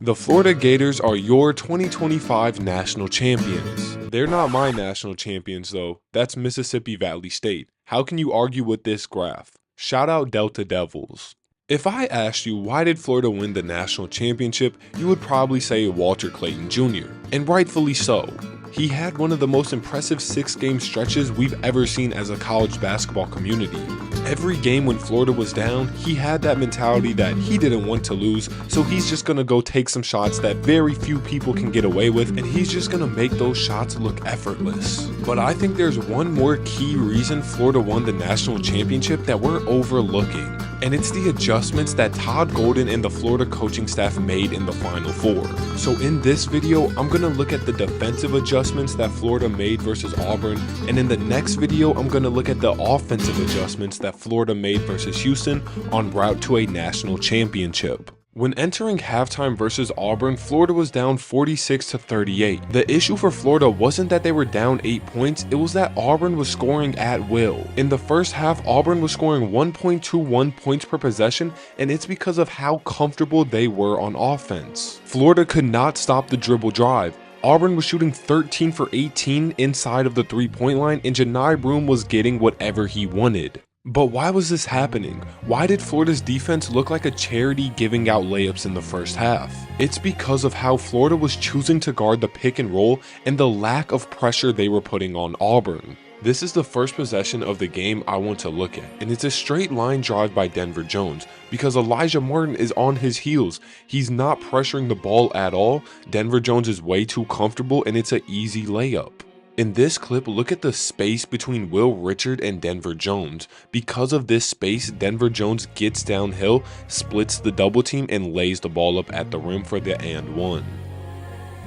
The Florida Gators are your 2025 national champions. They're not my national champions though, that's Mississippi Valley State. How can you argue with this graph? Shout out Delta Devils. If I asked you why did Florida win the national championship, you would probably say Walter Clayton Jr., and rightfully so. He had one of the most impressive 6-game stretches we've ever seen as a college basketball community. Every game when Florida was down, he had that mentality that he didn't want to lose, so he's just gonna go take some shots that very few people can get away with, and he's just gonna make those shots look effortless. But I think there's one more key reason Florida won the national championship that we're overlooking, and it's the adjustments that Todd Golden and the Florida coaching staff made in the Final Four. So in this video, I'm gonna look at the defensive adjustments that Florida made versus Auburn, and in the next video, I'm gonna look at the offensive adjustments that Florida made versus Houston on route to a national championship. When entering halftime versus Auburn, Florida was down 46-38. The issue for Florida wasn't that they were down 8 points, it was that Auburn was scoring at will. In the first half, Auburn was scoring 1.21 points per possession, and it's because of how comfortable they were on offense. Florida could not stop the dribble drive. Auburn was shooting 13 for 18 inside of the 3-point line, and Johni Broome was getting whatever he wanted. But why was this happening? Why did Florida's defense look like a charity giving out layups in the first half? It's because of how Florida was choosing to guard the pick and roll and the lack of pressure they were putting on Auburn. This is the first possession of the game I want to look at, and it's a straight line drive by Denver Jones because Elijah Martin is on his heels. He's not pressuring the ball at all. Denver Jones is way too comfortable, and it's an easy layup. In this clip, look at the space between Will Richard and Denver Jones. Because of this space, Denver Jones gets downhill, splits the double team, and lays the ball up at the rim for the and one.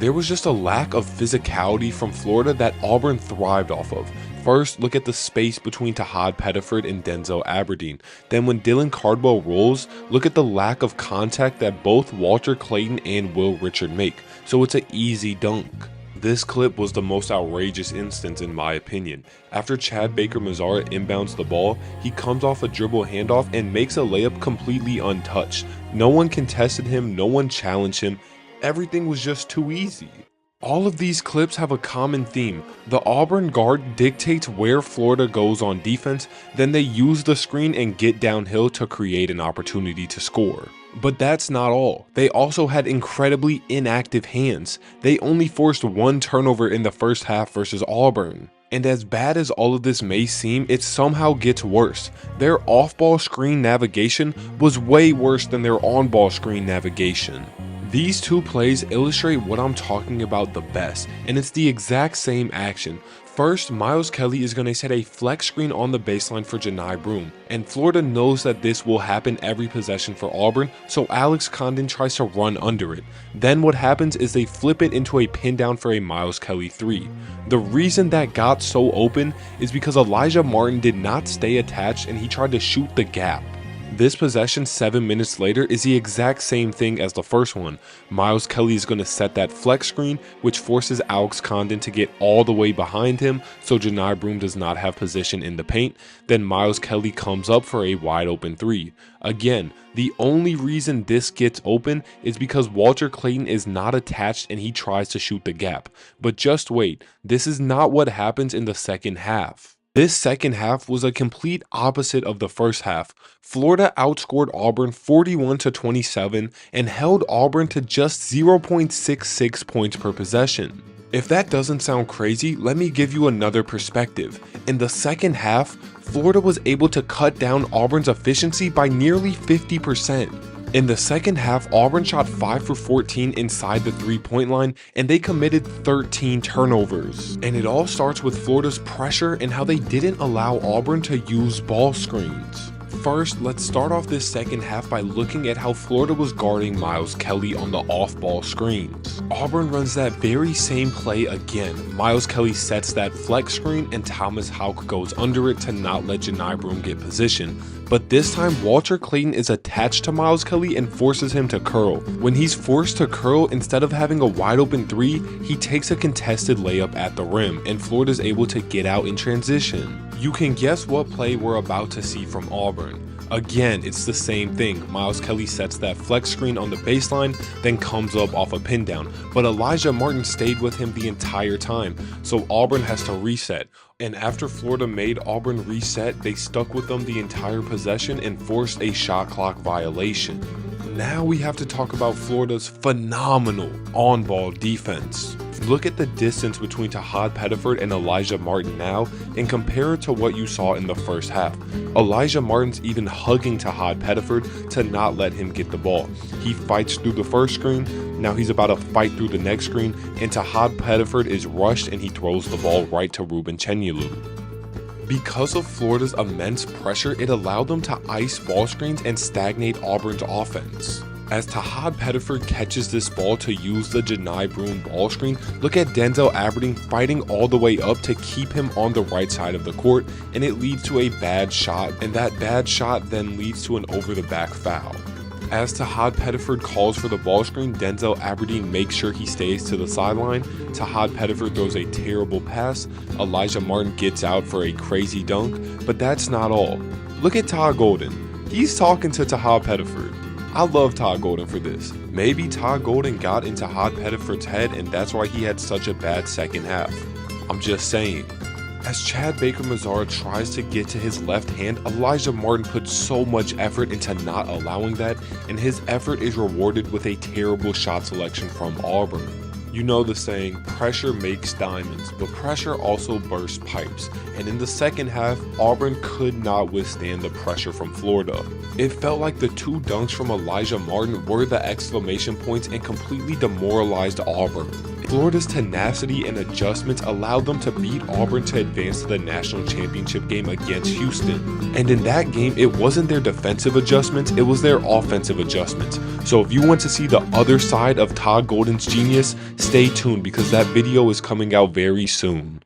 There was just a lack of physicality from Florida that Auburn thrived off of. First, look at the space between Tahad Pettiford and Denzel Aberdeen. Then when Dylan Cardwell rolls, look at the lack of contact that both Walter Clayton and Will Richard make. So it's an easy dunk. This clip was the most outrageous instance in my opinion. After Chad Baker-Mazara inbounds the ball, he comes off a dribble handoff and makes a layup completely untouched. No one contested him, no one challenged him, everything was just too easy. All of these clips have a common theme. The Auburn guard dictates where Florida goes on defense, then they use the screen and get downhill to create an opportunity to score. But that's not all. They also had incredibly inactive hands. They only forced one turnover in the first half versus Auburn. And as bad as all of this may seem, it somehow gets worse. Their off-ball screen navigation was way worse than their on-ball screen navigation. These two plays illustrate what I'm talking about the best, and it's the exact same action. First, Miles Kelly is going to set a flex screen on the baseline for Johni Broome, and Florida knows that this will happen every possession for Auburn, so Alex Condon tries to run under it. Then what happens is they flip it into a pin down for a Miles Kelly 3. The reason that got so open is because Elijah Martin did not stay attached and he tried to shoot the gap. This possession 7 minutes later is the exact same thing as the first one. Miles Kelly is going to set that flex screen, which forces Alex Condon to get all the way behind him, so Johni Broome does not have position in the paint. Then Miles Kelly comes up for a wide open 3. Again, the only reason this gets open is because Walter Clayton is not attached and he tries to shoot the gap. But just wait, this is not what happens in the second half. This second half was a complete opposite of the first half. Florida outscored Auburn 41-27 and held Auburn to just 0.66 points per possession. If that doesn't sound crazy, let me give you another perspective. In the second half, Florida was able to cut down Auburn's efficiency by nearly 50%. In the second half, Auburn shot 5 for 14 inside the 3-point line, and they committed 13 turnovers. And it all starts with Florida's pressure and how they didn't allow Auburn to use ball screens. First, let's start off this second half by looking at how Florida was guarding Miles Kelly on the off-ball screens. Auburn runs that very same play again. Miles Kelly sets that flex screen and Thomas Houck goes under it to not let Johni Broome get position. But this time, Walter Clayton is attached to Miles Kelly and forces him to curl. When he's forced to curl, instead of having a wide open 3, he takes a contested layup at the rim, and Florida's able to get out in transition. You can guess what play we're about to see from Auburn. Again, it's the same thing. Miles Kelly sets that flex screen on the baseline, then comes up off a pin down. But Elijah Martin stayed with him the entire time, so Auburn has to reset. And after Florida made Auburn reset, they stuck with them the entire possession and forced a shot clock violation. Now we have to talk about Florida's phenomenal on-ball defense. Look at the distance between Tahad Pettiford and Elijah Martin now and compare it to what you saw in the first half. Elijah Martin's even hugging Tahad Pettiford to not let him get the ball. He fights through the first screen, now he's about to fight through the next screen, and Tahad Pettiford is rushed and he throws the ball right to Ruben Chenyelu. Because of Florida's immense pressure, it allowed them to ice ball screens and stagnate Auburn's offense. As Tahad Pettiford catches this ball to use the Janai Broome ball screen, look at Denzel Aberdeen fighting all the way up to keep him on the right side of the court, and it leads to a bad shot, and that bad shot then leads to an over-the-back foul. As Tahad Pettiford calls for the ball screen, Denzel Aberdeen makes sure he stays to the sideline. Tahad Pettiford throws a terrible pass. Elijah Martin gets out for a crazy dunk, but that's not all. Look at Todd Golden. He's talking to Tahad Pettiford. I love Todd Golden for this. Maybe Todd Golden got in Tahad Pettiford's head and that's why he had such a bad second half. I'm just saying. As Chad Baker-Mazara tries to get to his left hand, Elijah Martin puts so much effort into not allowing that, and his effort is rewarded with a terrible shot selection from Auburn. You know the saying, pressure makes diamonds, but pressure also bursts pipes, and in the second half, Auburn could not withstand the pressure from Florida. It felt like the two dunks from Elijah Martin were the exclamation points and completely demoralized Auburn. Florida's tenacity and adjustments allowed them to beat Auburn to advance to the national championship game against Houston. And in that game, it wasn't their defensive adjustments, it was their offensive adjustments. So if you want to see the other side of Todd Golden's genius, stay tuned because that video is coming out very soon.